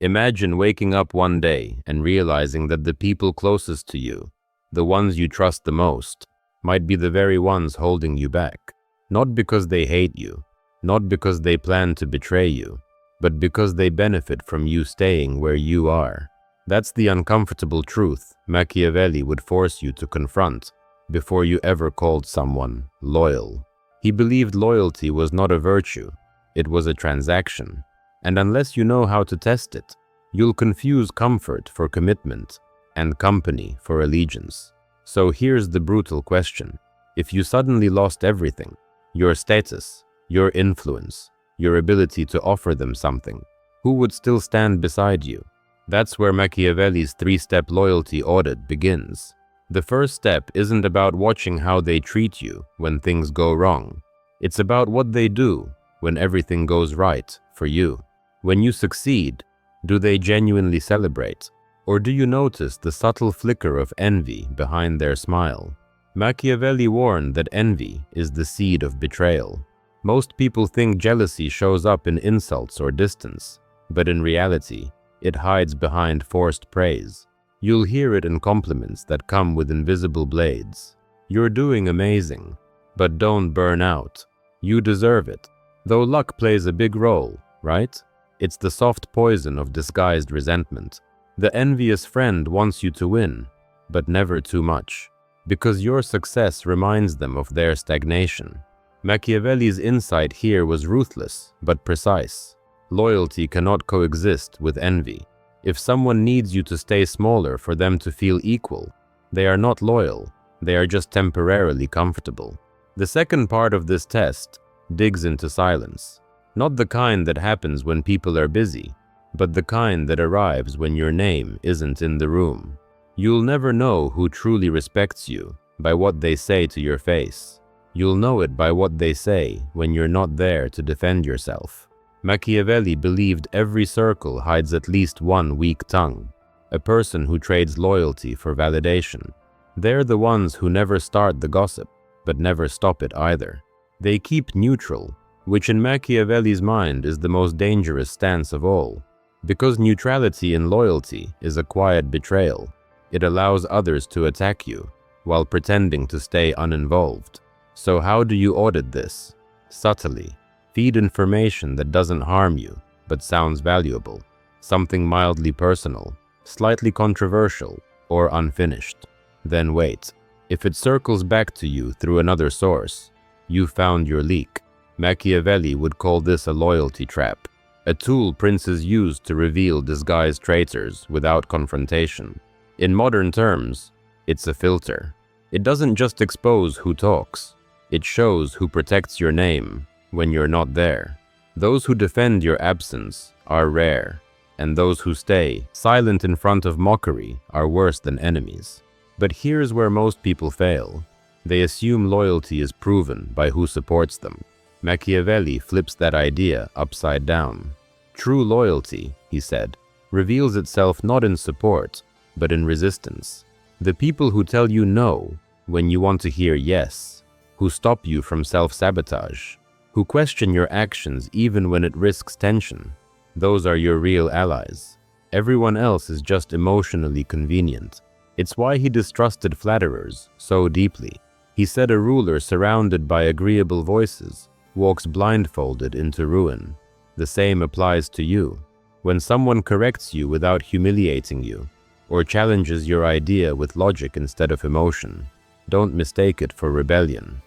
Imagine waking up one day and realizing that the people closest to you, the ones you trust the most, might be the very ones holding you back. Not because they hate you, not because they plan to betray you, but because they benefit from you staying where you are. That's the uncomfortable truth Machiavelli would force you to confront before you ever called someone loyal. He believed loyalty was not a virtue, it was a transaction. And unless you know how to test it, you'll confuse comfort for commitment and company for allegiance. So here's the brutal question. If you suddenly lost everything, your status, your influence, your ability to offer them something, who would still stand beside you? That's where Machiavelli's three-step loyalty audit begins. The first step isn't about watching how they treat you when things go wrong. It's about what they do when everything goes right for you. When you succeed, do they genuinely celebrate? Or do you notice the subtle flicker of envy behind their smile? Machiavelli warned that envy is the seed of betrayal. Most people think jealousy shows up in insults or distance, but in reality, it hides behind forced praise. You'll hear it in compliments that come with invisible blades. You're doing amazing, but don't burn out. You deserve it. Though luck plays a big role, right? It's the soft poison of disguised resentment. The envious friend wants you to win, but never too much, because your success reminds them of their stagnation. Machiavelli's insight here was ruthless, but precise. Loyalty cannot coexist with envy. If someone needs you to stay smaller for them to feel equal, they are not loyal, they are just temporarily comfortable. The second part of this test digs into silence. Not the kind that happens when people are busy, but the kind that arrives when your name isn't in the room. You'll never know who truly respects you by what they say to your face. You'll know it by what they say when you're not there to defend yourself. Machiavelli believed every circle hides at least one weak tongue, a person who trades loyalty for validation. They're the ones who never start the gossip, but never stop it either. They keep neutral, which in Machiavelli's mind is the most dangerous stance of all. Because neutrality in loyalty is a quiet betrayal, it allows others to attack you while pretending to stay uninvolved. So how do you audit this? Subtly. Feed information that doesn't harm you, but sounds valuable. Something mildly personal, slightly controversial, or unfinished. Then wait. If it circles back to you through another source, you found your leak. Machiavelli would call this a loyalty trap, a tool princes use to reveal disguised traitors without confrontation. In modern terms, it's a filter. It doesn't just expose who talks, it shows who protects your name when you're not there. Those who defend your absence are rare, and those who stay silent in front of mockery are worse than enemies. But here's where most people fail. They assume loyalty is proven by who supports them. Machiavelli flips that idea upside down. True loyalty, he said, reveals itself not in support, but in resistance. The people who tell you no when you want to hear yes, who stop you from self-sabotage, who question your actions even when it risks tension, those are your real allies. Everyone else is just emotionally convenient. It's why he distrusted flatterers so deeply. He said a ruler surrounded by agreeable voices walks blindfolded into ruin. The same applies to you. When someone corrects you without humiliating you, or challenges your idea with logic instead of emotion, don't mistake it for rebellion.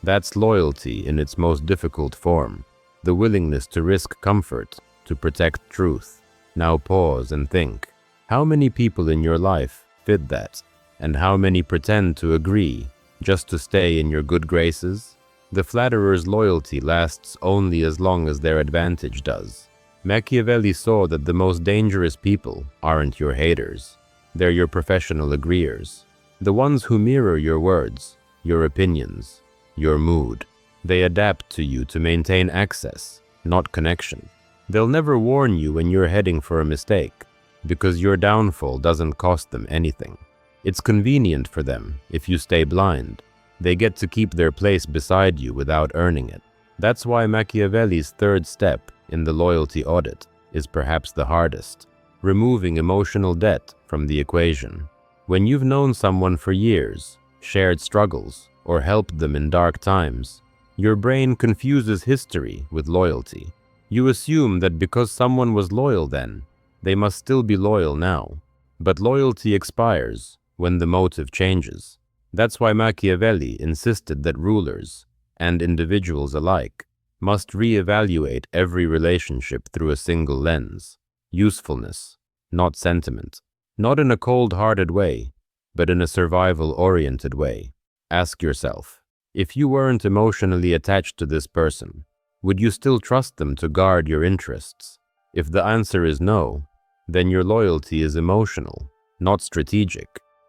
That's loyalty in its most difficult form, the willingness to risk comfort to protect truth. Now pause and think. How many people in your life fit that? And how many pretend to agree just to stay in your good graces? The flatterer's loyalty lasts only as long as their advantage does. Machiavelli saw that the most dangerous people aren't your haters. They're your professional agreeers. The ones who mirror your words, your opinions, your mood. They adapt to you to maintain access, not connection. They'll never warn you when you're heading for a mistake, because your downfall doesn't cost them anything. It's convenient for them if you stay blind. They get to keep their place beside you without earning it. That's why Machiavelli's third step in the loyalty audit is perhaps the hardest. removing emotional debt from the equation. When you've known someone for years, shared struggles, or helped them in dark times, your brain confuses history with loyalty. You assume that because someone was loyal then, they must still be loyal now. But loyalty expires when the motive changes. That's why Machiavelli insisted that rulers, and individuals alike, must reevaluate every relationship through a single lens: usefulness, not sentiment. Not in a cold-hearted way, but in a survival-oriented way. Ask yourself, if you weren't emotionally attached to this person, would you still trust them to guard your interests? If the answer is no, then your loyalty is emotional, not strategic.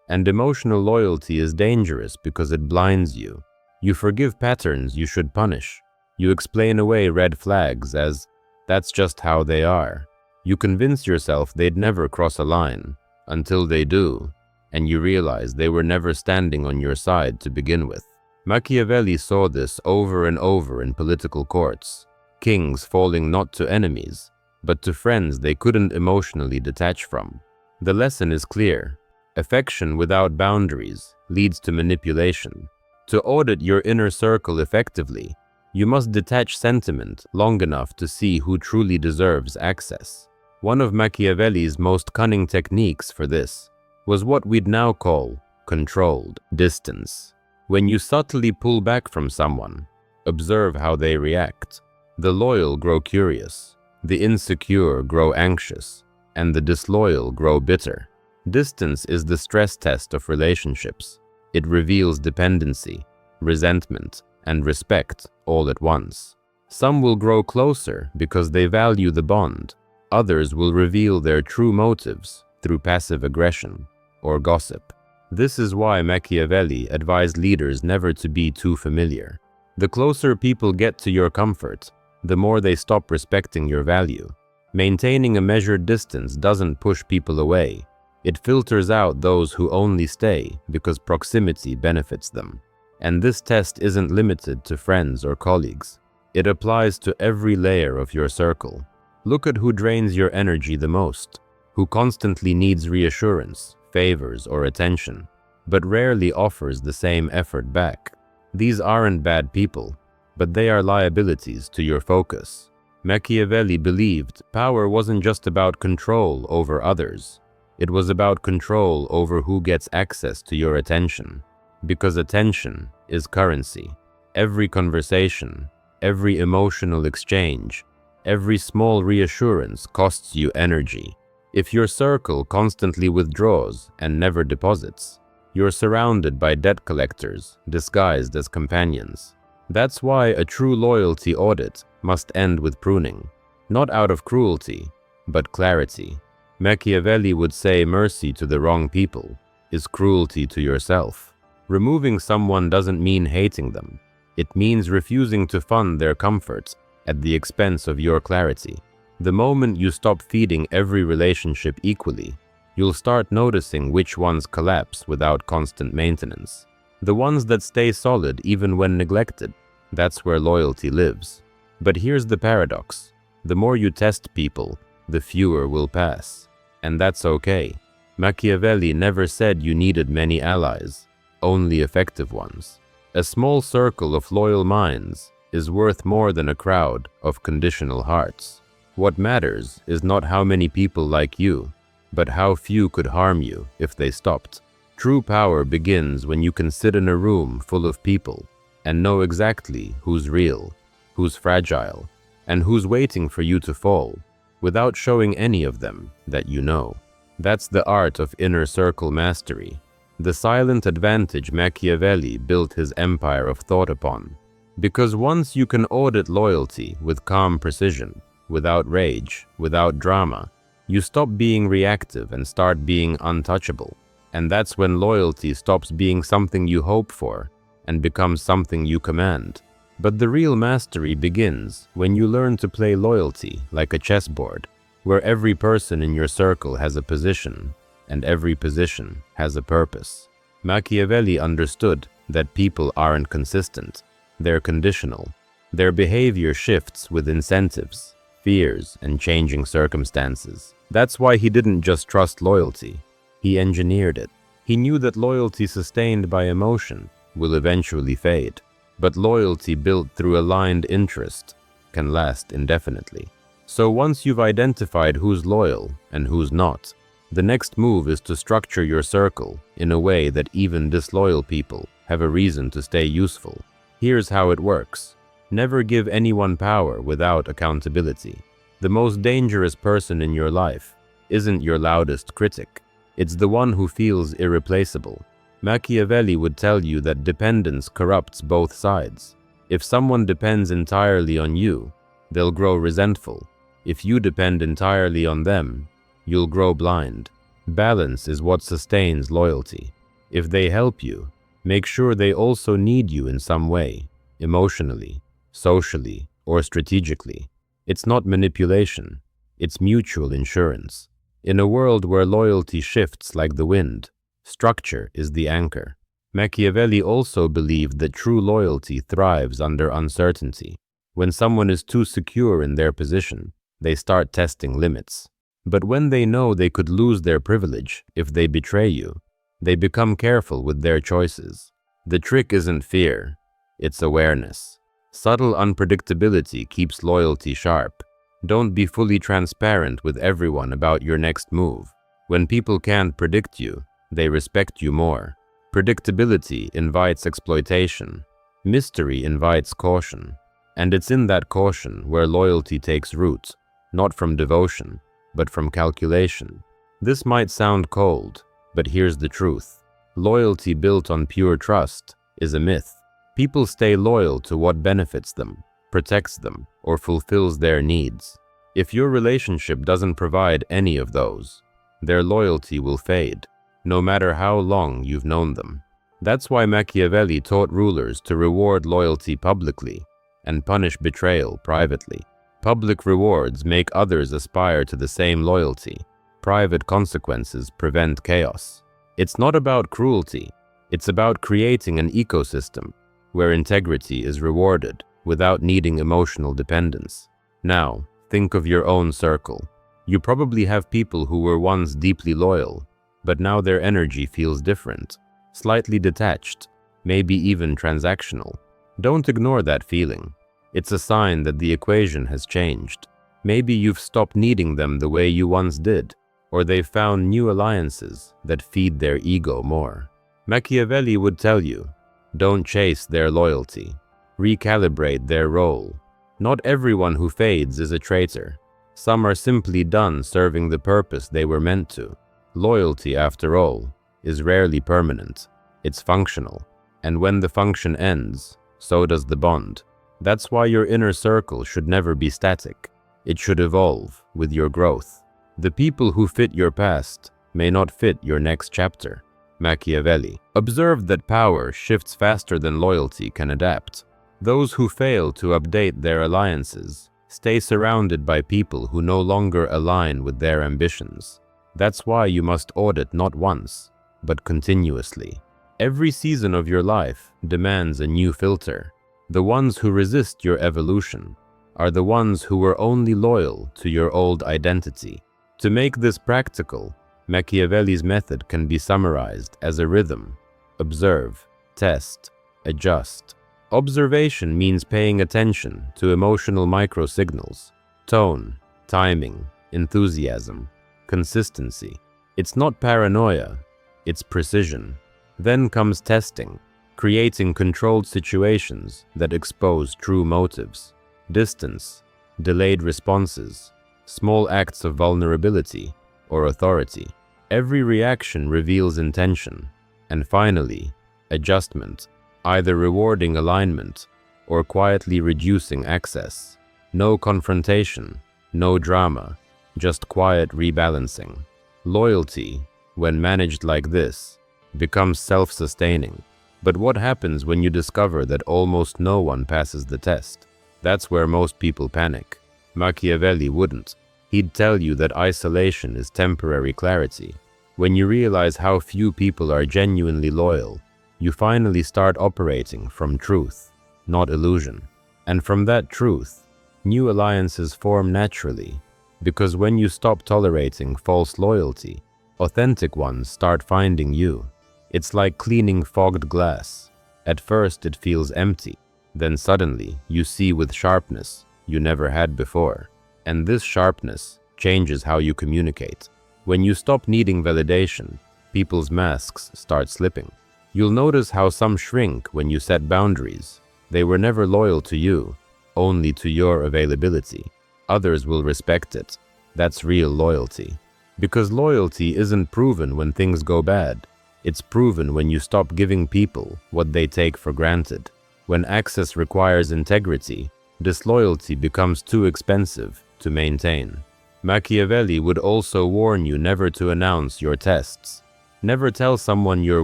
And emotional loyalty is dangerous because it blinds you. You forgive patterns you should punish. You explain away red flags as, "That's just how they are." You convince yourself they'd never cross a line, until they do, and you realize they were never standing on your side to begin with. Machiavelli saw this over and over in political courts, kings falling not to enemies, but to friends they couldn't emotionally detach from. The lesson is clear. Affection without boundaries leads to manipulation. To audit your inner circle effectively, you must detach sentiment long enough to see who truly deserves access. One of Machiavelli's most cunning techniques for this was what we'd now call controlled distance. When you subtly pull back from someone, observe how they react. The loyal grow curious, the insecure grow anxious, and the disloyal grow bitter. Distance is the stress test of relationships. It reveals dependency, resentment, and respect all at once. Some will grow closer because they value the bond. Others will reveal their true motives through passive aggression or gossip. This is why Machiavelli advised leaders never to be too familiar. The closer people get to your comfort, the more they stop respecting your value. Maintaining a measured distance doesn't push people away. It filters out those who only stay because proximity benefits them. And this test isn't limited to friends or colleagues. It applies to every layer of your circle. Look at who drains your energy the most, who constantly needs reassurance, favors, or attention, but rarely offers the same effort back. These aren't bad people, but they are liabilities to your focus. Machiavelli believed power wasn't just about control over others. It was about control over who gets access to your attention. Because attention is currency. Every conversation, every emotional exchange, every small reassurance costs you energy. If your circle constantly withdraws and never deposits, you're surrounded by debt collectors disguised as companions. That's why a true loyalty audit must end with pruning, not out of cruelty, but clarity. Machiavelli would say mercy to the wrong people is cruelty to yourself. Removing someone doesn't mean hating them. It means refusing to fund their comfort at the expense of your clarity. The moment you stop feeding every relationship equally, you'll start noticing which ones collapse without constant maintenance. The ones that stay solid even when neglected, that's where loyalty lives. But here's the paradox. The more you test people, the fewer will pass. And that's okay. Machiavelli never said you needed many allies, only effective ones. A small circle of loyal minds is worth more than a crowd of conditional hearts. What matters is not how many people like you, but how few could harm you if they stopped. True power begins when you can sit in a room full of people and know exactly who's real, who's fragile, and who's waiting for you to fall, without showing any of them that you know. That's the art of inner circle mastery, the silent advantage Machiavelli built his empire of thought upon. Because once you can audit loyalty with calm precision, without rage, without drama, you stop being reactive and start being untouchable. And that's when loyalty stops being something you hope for and becomes something you command. But the real mastery begins when you learn to play loyalty like a chessboard, where every person in your circle has a position, and every position has a purpose. Machiavelli understood that people aren't consistent, they're conditional. Their behavior shifts with incentives, fears, and changing circumstances. That's why he didn't just trust loyalty, he engineered it. He knew that loyalty sustained by emotion will eventually fade, but loyalty built through aligned interest can last indefinitely. So once you've identified who's loyal and who's not, the next move is to structure your circle in a way that even disloyal people have a reason to stay useful. Here's how it works. Never give anyone power without accountability. The most dangerous person in your life isn't your loudest critic. It's the one who feels irreplaceable. Machiavelli would tell you that dependence corrupts both sides. If someone depends entirely on you, they'll grow resentful. If you depend entirely on them, you'll grow blind. Balance is what sustains loyalty. If they help you, make sure they also need you in some way, emotionally, socially, or strategically. It's not manipulation, it's mutual insurance. In a world where loyalty shifts like the wind, structure is the anchor. Machiavelli also believed that true loyalty thrives under uncertainty. When someone is too secure in their position, they start testing limits. But when they know they could lose their privilege if they betray you, they become careful with their choices. The trick isn't fear, it's awareness. Subtle unpredictability keeps loyalty sharp. Don't be fully transparent with everyone about your next move. When people can't predict you, they respect you more. Predictability invites exploitation. Mystery invites caution. And it's in that caution where loyalty takes root, not from devotion, but from calculation. This might sound cold, but here's the truth. Loyalty built on pure trust is a myth. People stay loyal to what benefits them, protects them, or fulfills their needs. If your relationship doesn't provide any of those, their loyalty will fade, no matter how long you've known them. That's why Machiavelli taught rulers to reward loyalty publicly and punish betrayal privately. Public rewards make others aspire to the same loyalty. Private consequences prevent chaos. It's not about cruelty, it's about creating an ecosystem where integrity is rewarded without needing emotional dependence. Now, think of your own circle. You probably have people who were once deeply loyal, but now their energy feels different, slightly detached, maybe even transactional. Don't ignore that feeling. It's a sign that the equation has changed. Maybe you've stopped needing them the way you once did, or they've found new alliances that feed their ego more. Machiavelli would tell you, don't chase their loyalty. Recalibrate their role. Not everyone who fades is a traitor. Some are simply done serving the purpose they were meant to. Loyalty, after all, is rarely permanent. It's functional. And when the function ends, so does the bond. That's why your inner circle should never be static. It should evolve with your growth. The people who fit your past may not fit your next chapter. Machiavelli observed that power shifts faster than loyalty can adapt. Those who fail to update their alliances stay surrounded by people who no longer align with their ambitions. That's why you must audit not once, but continuously. Every season of your life demands a new filter. The ones who resist your evolution are the ones who were only loyal to your old identity. To make this practical, Machiavelli's method can be summarized as a rhythm: observe, test, adjust. Observation means paying attention to emotional microsignals, tone, timing, enthusiasm, consistency. It's not paranoia, it's precision. Then comes testing, creating controlled situations that expose true motives. Distance, delayed responses, small acts of vulnerability or authority. Every reaction reveals intention. And finally, adjustment, either rewarding alignment or quietly reducing access. No confrontation, no drama, just quiet rebalancing. Loyalty, when managed like this, becomes self-sustaining. But what happens when you discover that almost no one passes the test? That's where most people panic. Machiavelli wouldn't. He'd tell you that isolation is temporary clarity. When you realize how few people are genuinely loyal, you finally start operating from truth, not illusion. And from that truth, new alliances form naturally, Because when you stop tolerating false loyalty, authentic ones start finding you. It's like cleaning fogged glass. At first it feels empty, then suddenly you see with sharpness you never had before. And this sharpness changes how you communicate. When you stop needing validation, people's masks start slipping. You'll notice how some shrink when you set boundaries. They were never loyal to you, only to your availability. Others will respect it. That's real loyalty. Because loyalty isn't proven when things go bad. It's proven when you stop giving people what they take for granted. When access requires integrity, disloyalty becomes too expensive to maintain. Machiavelli would also warn you never to announce your tests. Never tell someone you're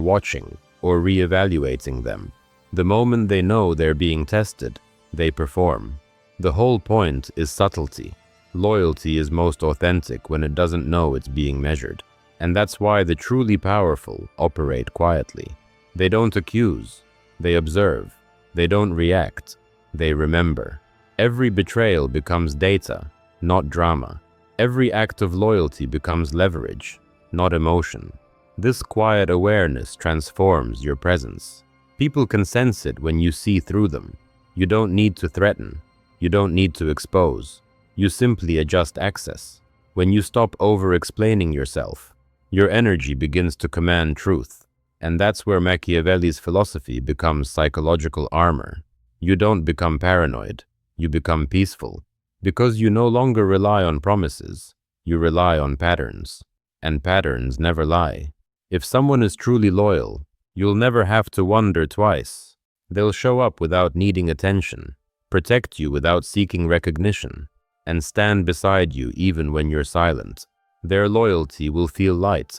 watching or re-evaluating them. The moment they know they're being tested, they perform. The whole point is subtlety. Loyalty is most authentic when it doesn't know it's being measured. And that's why the truly powerful operate quietly. They don't accuse, they observe. They don't react, they remember. Every betrayal becomes data, not drama. Every act of loyalty becomes leverage, not emotion. This quiet awareness transforms your presence. People can sense it when you see through them. You don't need to threaten. You don't need to expose. You simply adjust access. When you stop over-explaining yourself, your energy begins to command truth. And that's where Machiavelli's philosophy becomes psychological armor. You don't become paranoid. You become peaceful. Because you no longer rely on promises. You rely on patterns. And patterns never lie. If someone is truly loyal, you'll never have to wonder twice. They'll show up without needing attention, protect you without seeking recognition, and stand beside you even when you're silent. Their loyalty will feel light,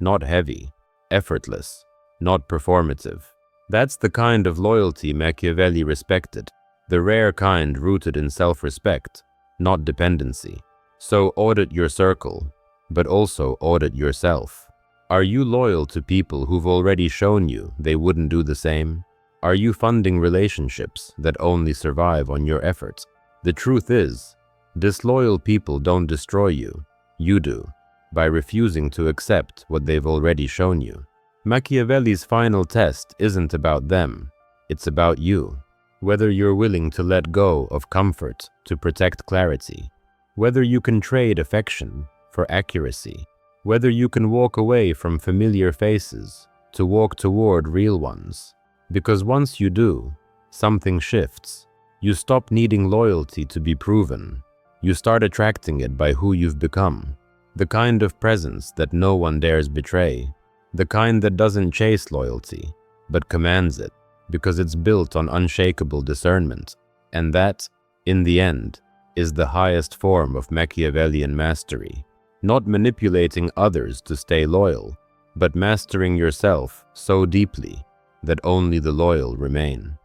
not heavy, effortless, not performative. That's the kind of loyalty Machiavelli respected, the rare kind rooted in self-respect, not dependency. So audit your circle, but also audit yourself. Are you loyal to people who've already shown you they wouldn't do the same? Are you funding relationships that only survive on your effort? The truth is, disloyal people don't destroy you. You do, by refusing to accept what they've already shown you. Machiavelli's final test isn't about them, it's about you. Whether you're willing to let go of comfort to protect clarity, whether you can trade affection for accuracy, whether you can walk away from familiar faces to walk toward real ones. Because once you do, something shifts. You stop needing loyalty to be proven. You start attracting it by who you've become. The kind of presence that no one dares betray. The kind that doesn't chase loyalty, but commands it, because it's built on unshakable discernment. And that, in the end, is the highest form of Machiavellian mastery. Not manipulating others to stay loyal, but mastering yourself so deeply that only the loyal remain.